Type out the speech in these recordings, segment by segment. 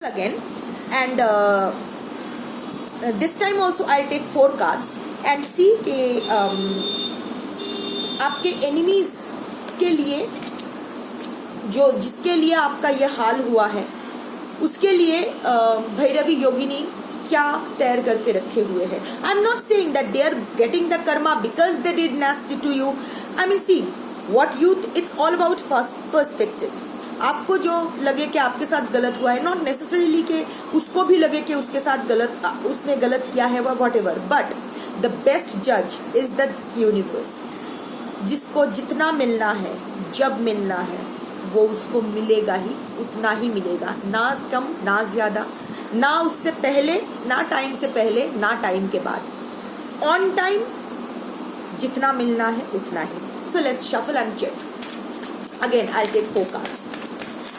again, and this time also I'll take 4 cards and see कि आपके enemies के लिए जो जिसके लिए आपका ये हाल हुआ है उसके लिए भैरवी योगिनी क्या तैयार करके रखे हुए हैं. I am not saying that they are getting the karma because they did nasty to you. I mean see what youth, it's all about perspective. आपको जो लगे कि आपके साथ गलत हुआ है, नॉट नेसेसरीली कि उसको भी लगे कि उसके साथ उसने गलत किया है, what ever, but the best जज इज द यूनिवर्स. जिसको जितना मिलना है, जब मिलना है, वो उसको मिलेगा ही, उतना ही मिलेगा, ना कम ना ज्यादा, ना उससे पहले, ना टाइम से पहले, ना टाइम के बाद. ऑन टाइम जितना मिलना है उतना ही. So let's shuffle and check. Again, I'll take 4 cards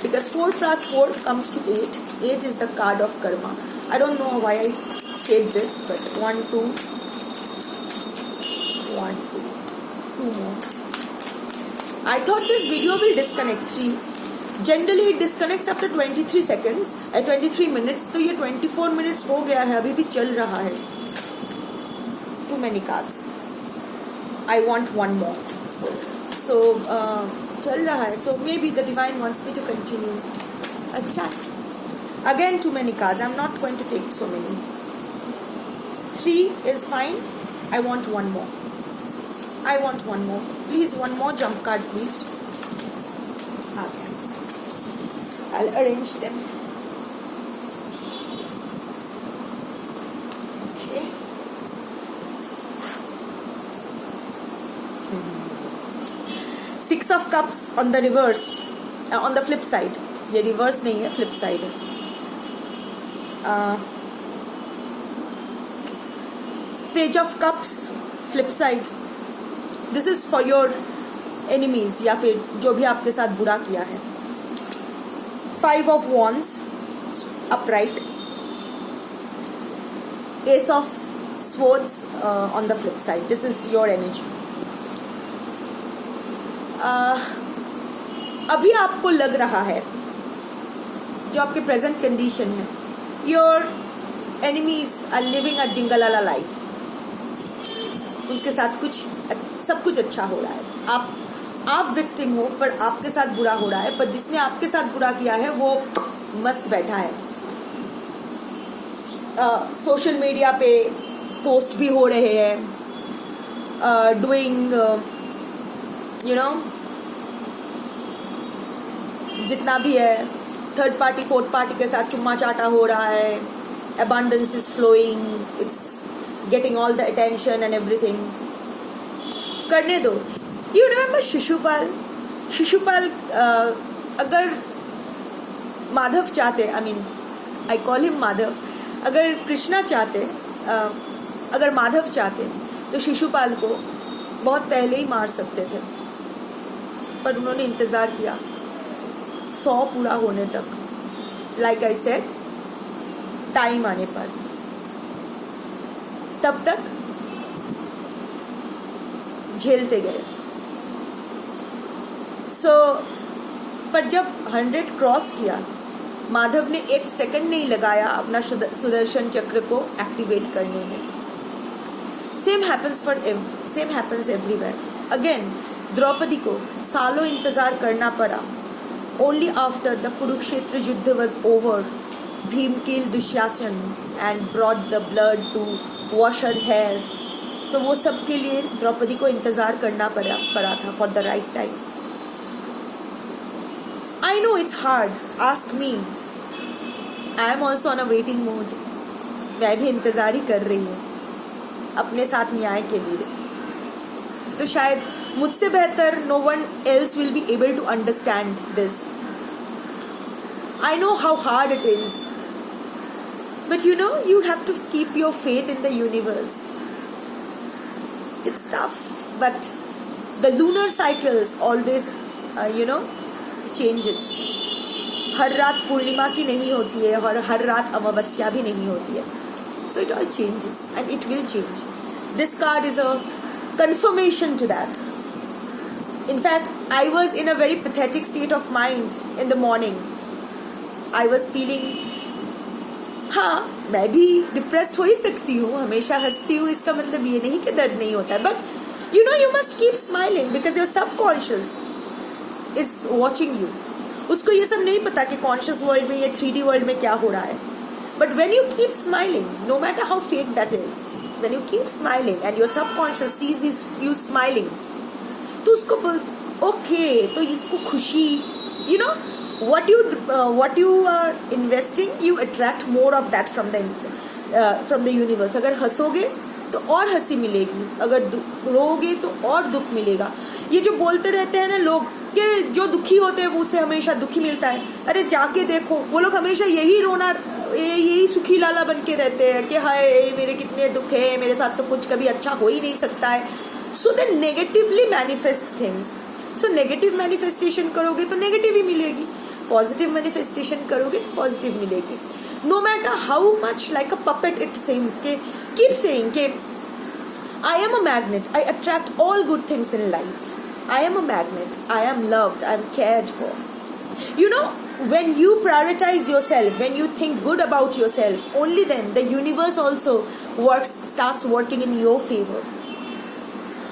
because 4 plus 4 comes to 8. 8 is the card of karma. I don't know why I said this, but 1, 2, 1, 2, 2 more. I thought this video will disconnect 3. Generally it disconnects after 23 seconds, 23 minutes. तो ये 24 minutes हो गया है, अभी भी चल रहा है. Too many cards. I want 1 more. So चल रहा है, so maybe the divine wants me to continue. अच्छा, again too many cards. I'm not going to take so many. 3 is fine. I want 1 more. I want 1 more. Please, 1 more jump card, please. Okay. I'll arrange them. Okay. Six of Cups on the reverse, on the flip side. ये reverse नहीं है, flip side है. Page of Cups, flip side. This is for your enemies या फिर जो भी आपके साथ बुरा किया है. 5 of Wands, upright. Ace of Swords on the flip side. This is your energy. अभी आपको लग रहा है, जो आपके प्रेजेंट कंडीशन है, your enemies are living a जिंगलाला लाइफ. उनके साथ सब कुछ अच्छा हो रहा है. आप विक्टिम हो, पर आपके साथ बुरा हो रहा है. पर जिसने आपके साथ बुरा किया है वो मस्त बैठा है. सोशल मीडिया पे पोस्ट भी हो रहे हैं, डूइंग जितना भी है, थर्ड पार्टी फोर्थ पार्टी के साथ चुम्मा चाटा हो रहा है. abundance is flowing, it's getting all the attention and everything. करने दो. You remember शिशुपाल अगर माधव चाहते, I mean I call him Madhav, अगर कृष्णा चाहते, अगर माधव चाहते तो शिशुपाल को बहुत पहले ही मार सकते थे, पर उन्होंने इंतजार किया 100 पूरा होने तक. लाइक आई सेड, टाइम आने पर, तब तक झेलते गए. पर जब 100 क्रॉस किया, माधव ने 1 सेकंड नहीं लगाया अपना सुदर्शन चक्र को एक्टिवेट करने में. Same happens everywhere. Again Draupadi को सालों इंतजार करना पड़ा. Only after the Kurukshetra yuddh was over, Bhim killed Dushasan and brought the blood to wash her hair. तो वो सब के लिए द्रौपदी को इंतजार करना पड़ा था for the right time. I know it's hard, ask me. I am also on a waiting mode. मैं भी इंतजार ही कर रही हूँ अपने साथ न्याय के लिए. तो शायद मुझसे बेहतर no one else will be able to understand this. I know how hard it is, but you have to keep your faith in the universe. It's tough, but the lunar cycles always changes. हर रात पूर्णिमा की नहीं होती है और हर रात अमावस्या भी नहीं होती है. So it all changes and it will change. This card is a confirmation to that. In fact, I was in a very pathetic state of mind in the morning. I was feeling हाँ, मैं भी depressed हो ही सकती हूँ, हमेशा हंसती हूँ, इसका मतलब ये नहीं कि दर्द नहीं होता है, but you must keep smiling because your subconscious is watching you. उसको ये सब नहीं पता कि कॉन्शियस वर्ल्ड में, ये 3D वर्ल्ड में क्या हो रहा है. But when you keep smiling, no matter how fake that is, when you keep smiling and your subconscious sees you smiling, तो उसको ओके, तो इसको खुशी, you know what you are investing, you attract more of that from the universe. अगर हंसोगे तो और हंसी मिलेगी, अगर रोगे तो और दुख मिलेगा. ये जो बोलते रहते हैं ना लोग कि जो दुखी होते हैं वो उसे हमेशा दुखी मिलता है, अरे जाके देखो, वो लोग हमेशा यही रोना, यही सुखी लाला बन के रहते हैं कि हाय मेरे कितने दुख है, मेरे साथ तो कुछ कभी अच्छा हो ही नहीं सकता है. So they negatively manifest things. So negative manifestation करोगे तो नेगेटिव ही मिलेगी, पॉजिटिव मैनिफेस्टेशन करोगे तो पॉजिटिव मिलेगी. No matter how much like a puppet it seems के कीप सेइंग के I am a magnet, I attract all good things in life, I am a magnet, I am loved, I am cared for. You know, when you prioritize yourself, when you think good about yourself, only then the universe also starts working in your favor.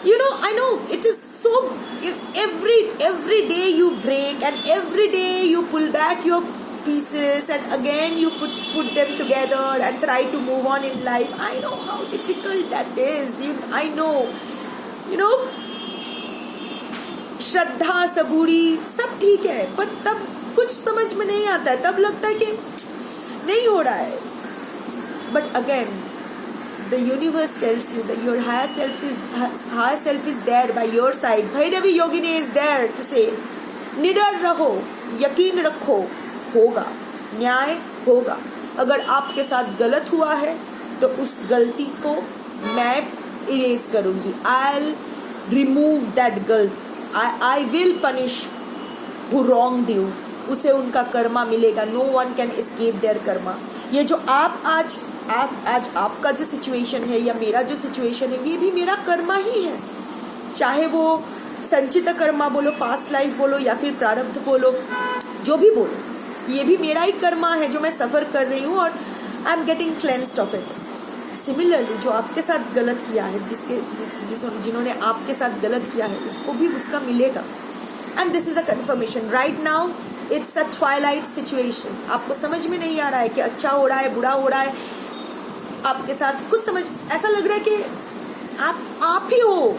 You know, I know it is so, every day you break and every day you pull back your pieces and again you put them together and try to move on in life. I know how difficult that is. I know, you know, श्रद्धा सबूरी सब ठीक है, पर तब कुछ समझ में नहीं आता है, तब लगता है कि नहीं हो रहा है. But again the universe tells you that your higher self is there by your side. Bhairavi Yogini is there to say, निडर रहो, यकीन रखो, होगा, न्याय होगा. अगर आपके साथ गलत हुआ है तो उस गलती को मैं इरेज करूंगी. I'll remove that guilt. I will punish who wronged you. उसे उनका कर्मा मिलेगा. No one can escape their Karma. ये जो आप आज आपका जो सिचुएशन है या मेरा जो सिचुएशन है, ये भी मेरा कर्मा ही है. चाहे वो संचित कर्मा बोलो, पास्ट लाइफ बोलो या फिर प्रारब्ध बोलो, जो भी बोलो, ये भी मेरा ही कर्मा है जो मैं सफर कर रही हूँ और I am getting cleansed of it. Similarly जो आपके साथ गलत किया है, जिन्होंने आपके साथ गलत किया है, उसको भी उसका मिलेगा. And this is a conformation. Right now it's a Twilight situation. आपको समझ में नहीं आ रहा है कि अच्छा हो रहा है, बुरा हो रहा है, आपके साथ कुछ समझ, ऐसा लग रहा है कि आप ही हो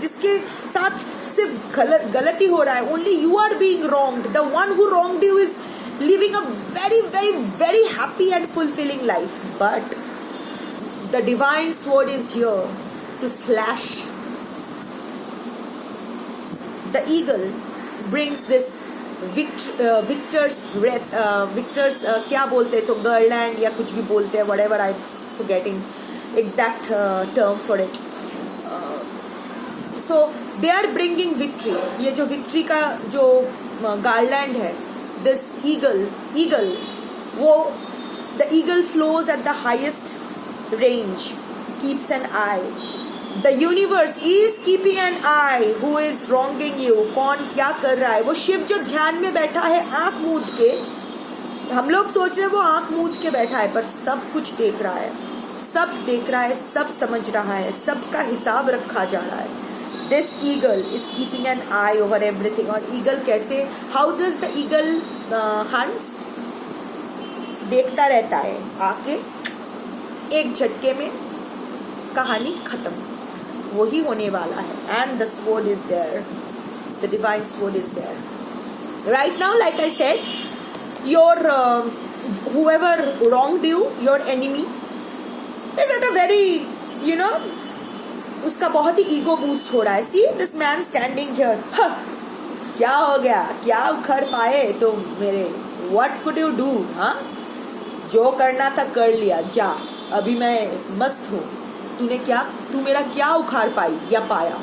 जिसके साथ सिर्फ गलती हो रहा है. Only you are being wronged. The one who wronged you is living a very very very happy and fulfilling life. But the divine sword is here to slash. The eagle brings this victors क्या बोलते हैं, सो garland या कुछ भी बोलते हैं, whatever I'm forgetting exact term for it. So they are bringing victory. ये जो victory का जो garland है, this eagle, वो the eagle flows at the highest range, keeps an eye. The universe is keeping an eye who is wronging you. कौन क्या कर रहा है. वो शिव जो ध्यान में बैठा है आंख मूंद के, हम लोग सोच रहे हैं वो आंख मूंद के बैठा है, पर सब कुछ देख रहा है, सब देख रहा है, सब समझ रहा है, सबका हिसाब रखा जा रहा है. This eagle is keeping an eye over everything. और ईगल कैसे, how does the eagle hunts? देखता रहता है, आके एक झटके में कहानी खत्म, वही होने वाला है. And the sword is there, the divine sword is there. Right now like I said, your whoever wronged you, your enemy is at a very, you know, उसका बहुत ही ईगो बूस्ट हो रहा है. See this man standing here, क्या हो गया, क्या उखड़ पाए तुम मेरे, व्हाट कुड यू डू. हाँ, जो करना था कर लिया, जा, अभी मैं मस्त हूँ, तू मेरा क्या उखाड़ पाई या पाया.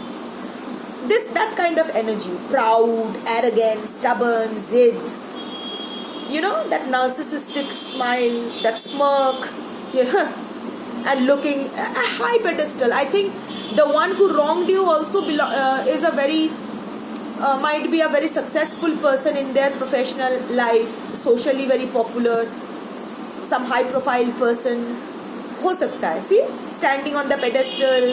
that kind of energy, proud, arrogant, stubborn, zid, you know, that narcissistic smile, that smirk, and looking a high pedestal. I think the one who wronged you also is a very might be a very successful person in their professional life, socially very popular, some high profile person, हो सकता है. See, standing on the pedestal,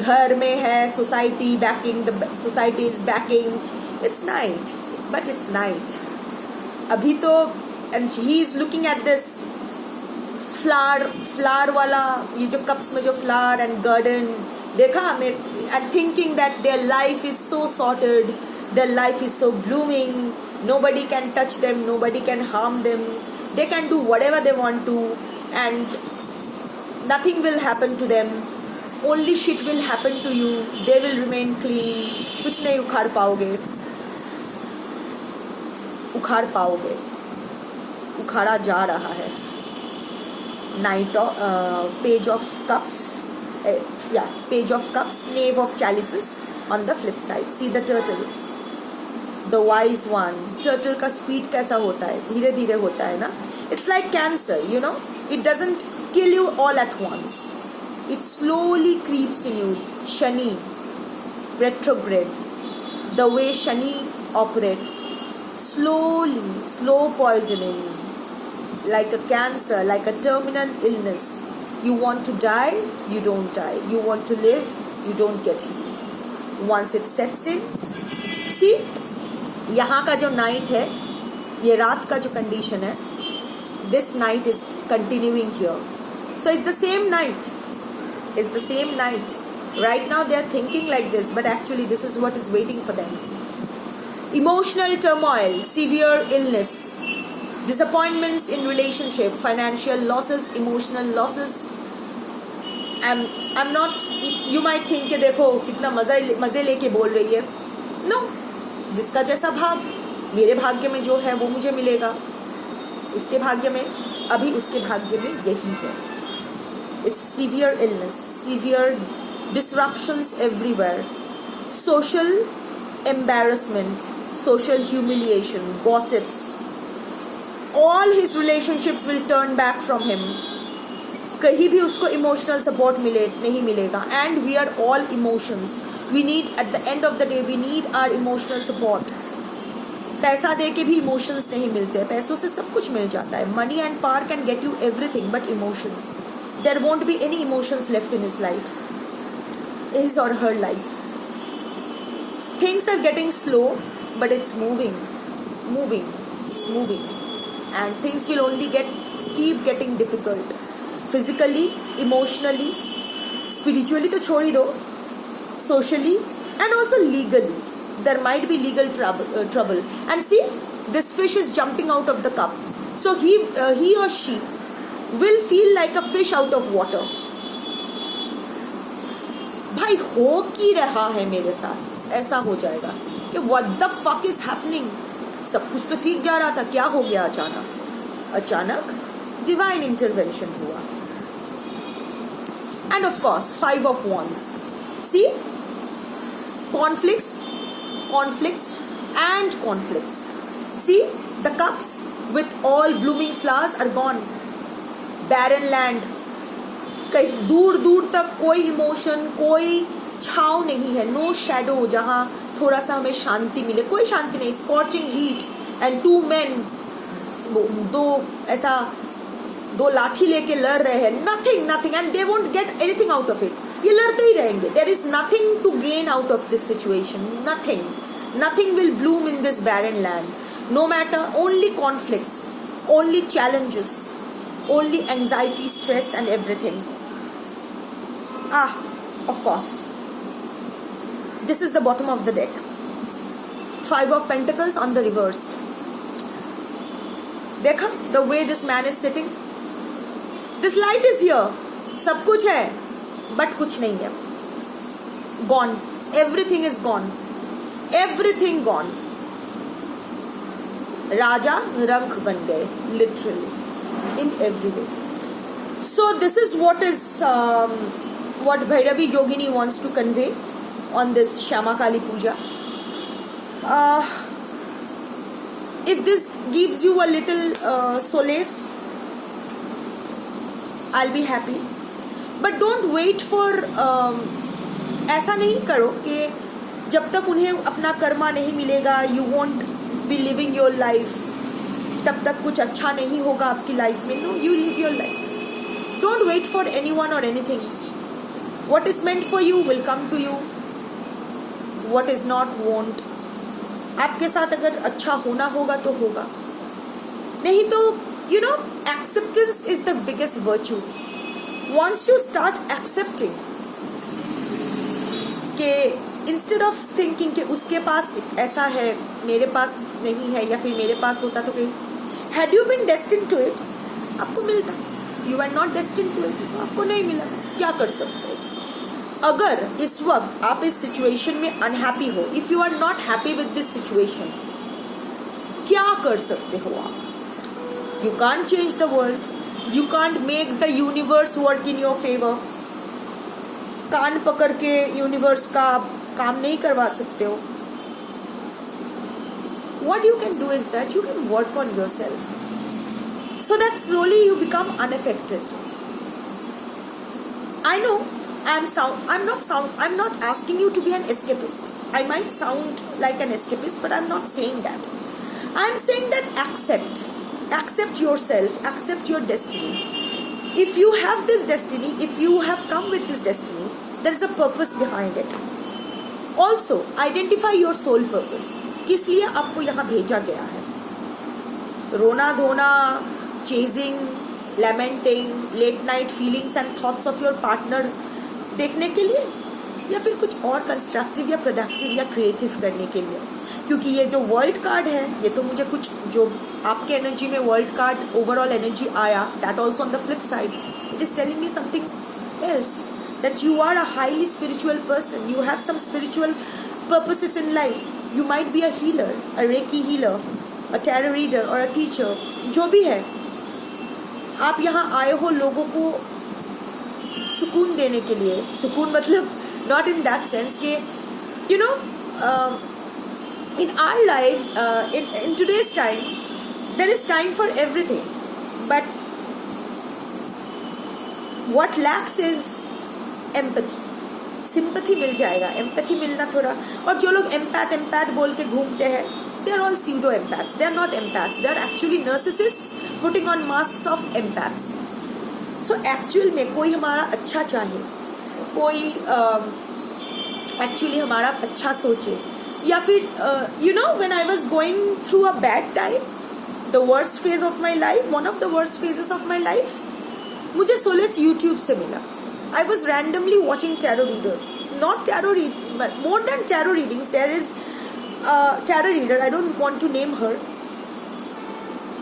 घर में है, society backing, the society is backing. It's night, but it's night. अभी तो, and he is looking at this flower वाला, ये जो cups में जो flower and garden देखा हमें, and thinking that their life is so sorted, their life is so blooming, nobody can touch them, nobody can harm them, they can do whatever they want to, and nothing will happen to them, only shit will happen to you, they will remain clean, कुछ नहीं उखाड़ पाओगे, उखाड़ा जा रहा है. Page of cups, page of cups, knave of chalices on the flip side. See the turtle, the wise one. Turtle का speed कैसा होता है, धीरे धीरे होता है ना. It's like cancer, you know, it doesn't kill you all at once, it slowly creeps in you. Shani retrograde, the way Shani operates, slowly, slow poisoning, like a cancer, like a terminal illness. You want to die, you don't die. You want to live, you don't get healed. Once it sets in, see, यहाँ का जो night है, ये रात का जो condition है, this night is continuing here. So it's the same night. It's the same night. Right now they are thinking like this, but actually this is what is waiting for them. Emotional turmoil, severe illness, disappointments in relationship, financial losses, emotional losses. I'm not, you might think कि देखो कितना मजे लेके बोल रही है. No, जिसका जैसा भाग, मेरे भाग्य में जो है वो मुझे मिलेगा, उसके भाग्य में, अभी उसके भाग्य में यही है. It's severe illness, severe disruptions everywhere, social embarrassment, social humiliation, gossips. All his relationships will turn back from him. कहीं भी उसको emotional support नहीं मिलेगा. And we are all emotions. We need, at the end of the day, we need our emotional support. पैसा दे के भी emotions नहीं मिलते. पैसों से सब कुछ मिल जाता है. Money and power can get you everything, but emotions. There won't be any emotions left in his life, his or her life. Things are getting slow, but it's moving. It's moving. And things will only keep getting difficult. Physically, emotionally, spiritually तो छोड़ ही दो, socially and also legally. There might be legal trouble. And see, this fish is jumping out of the cup. So he or she will feel like a fish out of water. भाई हो की रहा है मेरे साथ, ऐसा हो जाएगा कि what the fuck is happening. सब कुछ तो ठीक जा रहा था, क्या हो गया अचानक डिवाइन इंटरवेंशन हुआ. End of course 5 of Wands. See, conflicts and conflicts. See, the cups with all blooming flowers are gone. Barren land, कहीं दूर दूर तक कोई इमोशन, कोई छाव नहीं है, नो शैडो, जहाँ थोड़ा सा हमें शांति मिले, कोई शांति नहीं. स्कॉर्चिंग हीट एंड 2 men, दो लाठी लेके लड़ रहे हैं. Nothing and they won't get anything out of it. ये लड़ते ही रहेंगे. There is nothing to gain out of this situation. Nothing will bloom in this barren land. No matter, only conflicts, only challenges, only anxiety, stress and everything. Of course, this is the bottom of the deck. 5 of Pentacles on the reversed. देखा the way this man is sitting. This light is here. सब कुछ है, but कुछ नहीं है. Gone. Everything is gone. Everything gone. राजा रंक बन गए, literally, in every way. So this is what Bhairavi Yogini wants to convey on this Shama Kali Puja. If this gives you a little solace, I'll be happy. But don't wait for ऐसा नहीं करो कि जब तक उन्हें अपना कर्मा नहीं मिलेगा, you won't be living your life. तब तक कुछ अच्छा नहीं होगा आपकी लाइफ में. No, you live your life. Don't wait for anyone और anything. What is meant for you will come to you. What is not won't. आपके साथ अगर अच्छा होना होगा तो होगा, नहीं तो you know acceptance is the biggest virtue. Once you start accepting कि इंस्टेड ऑफ थिंकिंग कि उसके पास ऐसा है मेरे पास नहीं है, या फिर मेरे पास होता तो कहीं, had you been destined to it, आपको मिलता. You are not destined to it, आपको नहीं मिला. क्या कर सकते हो? अगर इस वक्त आप इस सिचुएशन में अनहैप्पी हो, if you are not happy with this situation, क्या कर सकते हो आप? You can't change the world, you can't make the universe work in your favour. कान पकड़ के यूनिवर्स का काम नहीं करवा सकते हो. What you can do is that you can work on yourself so that slowly you become unaffected. I know I'm not asking you to be an escapist. I might sound like an escapist, but I'm not saying that. I'm saying that accept yourself, accept your destiny. If you have this destiny, if you have come with this destiny, there is a purpose behind it. Also, identify your soul purpose. किस लिए आपको यहाँ भेजा गया है? रोना धोना, chasing, lamenting, late night feelings and thoughts of your partner देखने के लिए, या फिर कुछ और कंस्ट्रक्टिव या प्रोडक्टिव या क्रिएटिव करने के लिए? क्योंकि ये जो वर्ल्ड कार्ड है, ये तो मुझे कुछ जो आपके एनर्जी में वर्ल्ड कार्ड ओवरऑल एनर्जी आया, that also on the flip side it is telling me something else, that you are a highly spiritual person. You have some spiritual purposes in life. You might be a healer, a Reiki healer, a tarot reader or a teacher. जो भी है, आप यहाँ आए हो लोगों को सुकून देने के लिए. सुकून मतलब not in that sense कि you know in our lives in today's time there is time for everything, but what lacks is empathy. Sympathy मिल जाएगा, एम्पैथी मिलना थोड़ा. और जो लोग एम्पैथ बोल के घूमते हैं, they are all pseudo empaths. They are not empaths, they are actually narcissists putting on masks of empaths. So actual में कोई हमारा अच्छा चाहे, कोई एक्चुअली हमारा अच्छा सोचे, या फिर you know when I was going through a bad time, the worst phase of my life, one of the worst phases of my life, मुझे सोलेस यूट्यूब से मिला. I was randomly watching tarot readers. Not tarot read, but more than tarot readings, there is a tarot reader. I don't want to name her,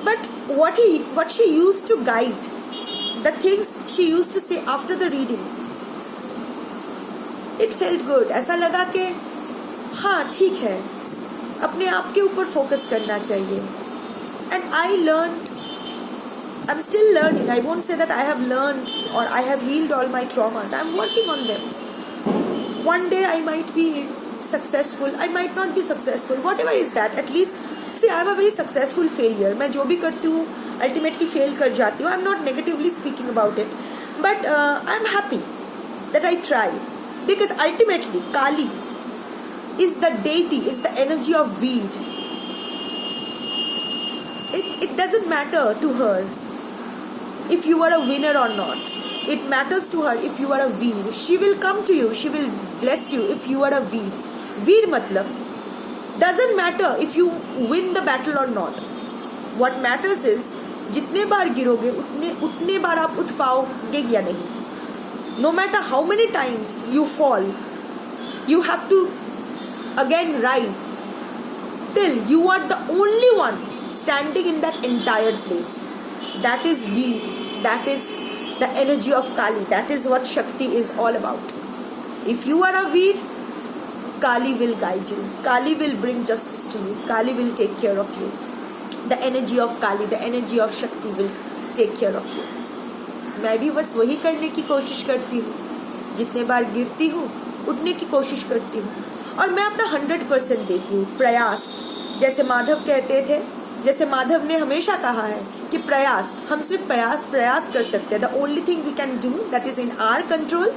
but what she used to guide, the things she used to say after the readings, it felt good. ऐसा लगा कि हाँ ठीक है, अपने आप के ऊपर फोकस करना चाहिए. And I learned. I'm still learning. I won't say that I have learned or I have healed all my traumas. I'm working on them. One day I might be successful. I might not be successful. Whatever is that. At least, see, I'm a very successful failure. मैं जो भी करती हूँ, ultimately fail कर जाती हूँ. I'm not negatively speaking about it. But I'm happy that I tried. Because ultimately, Kali is the deity, is the energy of weed. It doesn't matter to her if you are a winner or not. It matters to her if you are a weed. She will come to you, she will bless you if you are a weed. Weed matlab doesn't matter if you win the battle or not. What matters is जितने बार गिरोगे उतने बार आप उठ पाओगे या नहीं. No matter how many times you fall, you have to again rise till you are the only one standing in that entire place. That is weed. That is the energy of Kali. That is what Shakti is all about. If you are a weed, Kali will guide you. Kali will bring justice to you. Kali will take care of you. The energy of Kali, the energy of Shakti will take care of you. मैं भी बस वही करने की कोशिश करती हूँ. जितने बार गिरती हूँ, उठने की कोशिश करती हूँ. और मैं अपना 100% देती हूँ. प्रयास, जैसे माधव कहते थे, जैसे माधव ने हमेशा कहा है कि प्रयास, हम सिर्फ प्रयास कर सकते हैं. The only thing we can do that is in our control,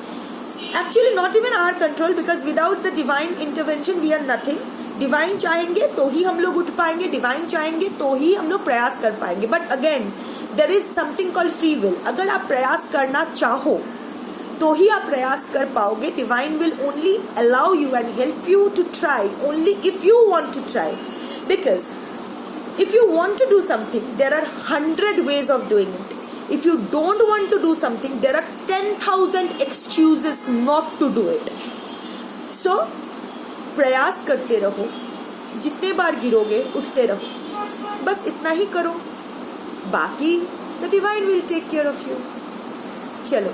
actually not even our control, because without the divine intervention we are nothing. Divine चाहेंगे तो ही हम लोग उठ पाएंगे, डिवाइन चाहेंगे तो ही हम लोग प्रयास कर पाएंगे. But again there is something called free will. अगर आप प्रयास करना चाहो तो ही आप प्रयास कर पाओगे. Divine will only allow you and help you to try only if you want to try. Because if you want to do something, there are 100 ways of doing it. If you don't want to do something, there are 10,000 excuses not to do it. So प्रयास करते रहो, जितने बार गिरोगे उठते रहो, बस इतना ही करो. बाकी the divine will take care of you. चलो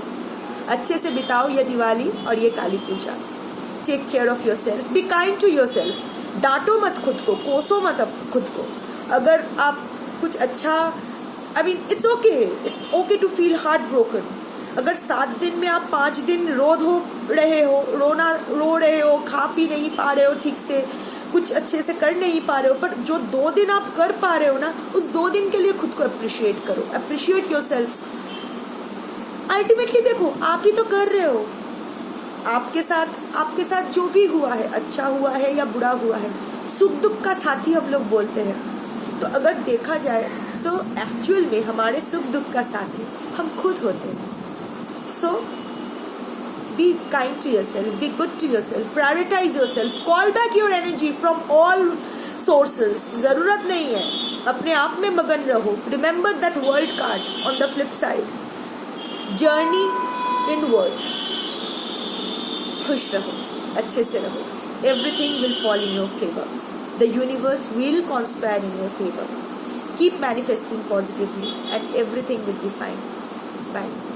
अच्छे से बिताओ ये दिवाली और ये काली पूजा. Take care of yourself. Be kind to yourself. डांटो मत खुद को, कोसो मत खुद को. अगर आप कुछ अच्छा, I mean it's okay to feel heart broken. अगर 7 दिन में आप 5 दिन रो रहे हो, खा पी नहीं पा रहे हो ठीक से, कुछ अच्छे से कर नहीं पा रहे हो, पर जो 2 दिन आप कर पा रहे हो ना, उस 2 दिन के लिए खुद को अप्रिशिएट करो. Appreciate yourself. अल्टीमेटली देखो, आप ही तो कर रहे हो. आपके साथ जो भी हुआ है, अच्छा हुआ है या बुरा हुआ है, सुख दुख का साथी हम लोग बोलते हैं. तो अगर देखा जाए तो एक्चुअल में हमारे सुख दुख का साथी हम खुद होते हैं. So be kind to yourself, be good to yourself, prioritize yourself, call back your energy from all sources. जरूरत नहीं है, अपने आप में मगन रहो. Remember that world card on the flip side. Journey inward. खुश रहो, अच्छे से रहो. Everything will fall in your favor. The universe will conspire in your favor. Keep manifesting positively and everything will be fine. Bye.